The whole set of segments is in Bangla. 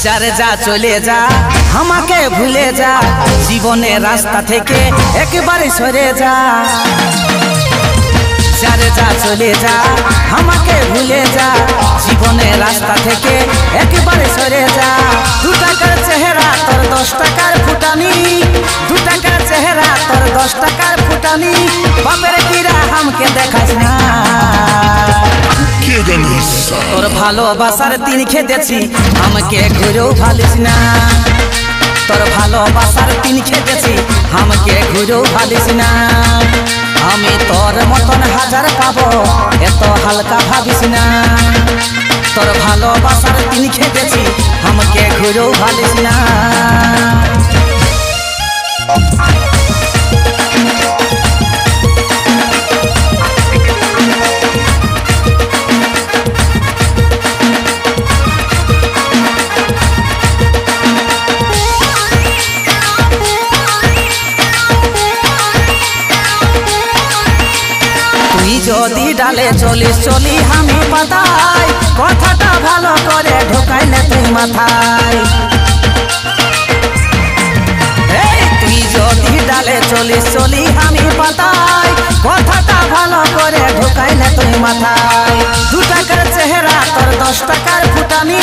যারে যা চলে যা আমাকে ভুলে যা, জীবনের রাস্তা থেকে একবারে সরে যা। যারে যা চলে যা আমাকে ভুলে যা, জীবনের রাস্তা থেকে একবারে সরে যা। 2 টাকার চেহারা তোর 10 টাকার ফুটানি, 2 টাকার চেহারা তোর 10 টাকার ফুটানি। বাপের কিরা আমাকে দেখাস না, তোর ভালোবাসার দিন খেতেছি আমাকে ঘুরেও ভালিস না। তোর ভালোবাসার দিন খেতেছি আমাকে ঘুরেও ভালিস না। আমি তোর মতন হাজার পাবো এত হালকা ভাবিস না। তোর ভালোবাসার দিন খেতেছি আমাকে ঘুরেও ভালিস না। যদি ডালে চলিস চলি আমি পাতায়, কথাটা ভালো করে ঢোকাইলে তুই মাথায়। তুই যদি ডালে চলিস চলি আমি পাতায়, কথাটা ভালো করে ঢোকাইলে তুই মাথায়। 2 টাকার চেহারা তোর 10 টাকার ফুটানি,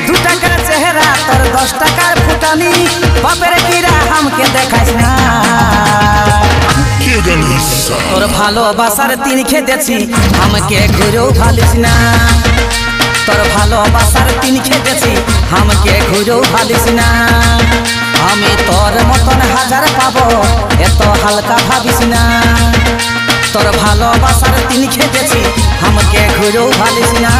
2 টাকার চেহারা তোর 10 টাকার ফুটানি। বাপের কিরা আমাকে দেখাস না, তোর ভালোবাসার দিন খেতেছি আমাকে ঘুরেও ভালিস না। তোর ভালোবাসার দিন খেতেছি আমাকে ঘুরেও ভালিস না। আমি তোর মতন হাজার পাবো এত হালকা ভাবিস না। তোর ভালোবাসার দিন খেতেছি আমাকে ঘুরেও ভালিস না।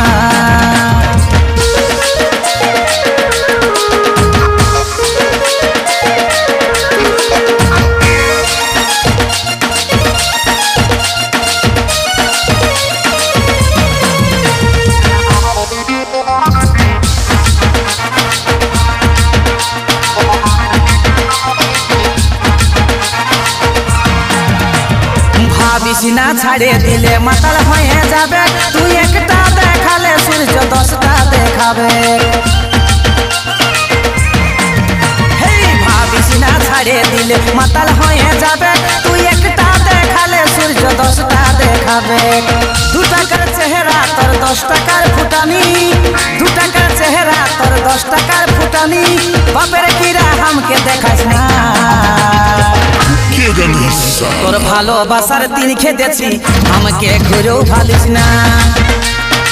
ভাবিস না ছাড়ে দিলে মাতাল হয়ে যাবে, তুই একটা দেখালে সূর্য 10টা দেখাবে। ভাবিস না ছাড়ে দিলে মাতাল হয়ে যাবে, তুই একটা দেখালে সূর্য 10টা দেখাবে। 2 টাকার চেহারা তোর 10 টাকার ফুটানি, 2 টাকার চেহারা তোর 10 টাকার ফুটানি। বাপের কিরা আমাকে দেখাস না, তোর ভালোবাসার দিন খেতেছি আমাকে ঘুরেও ভালিস না।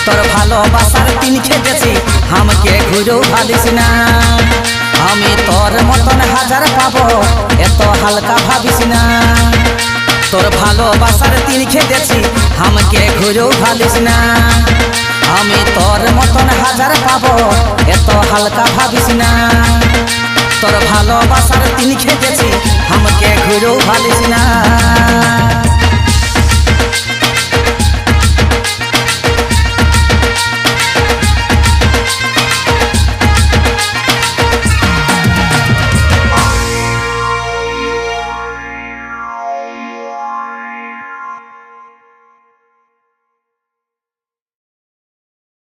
তোর ভালোবাসার দিন খেতেছি আমাকে ঘুরেও ভালিস না। আমি তোর মতন হাজার পাবো এত হালকা ভাবিস না। তোর ভালোবাসার দিন খেতেছি আমাকে ঘুরেও ভালিস না। আমি তোর মতন হাজার পাবো এত হালকা ভাবিস না। তোর ভালোবাসার দিন খেতেছি আমাকে ঘুরেও ভালিস না।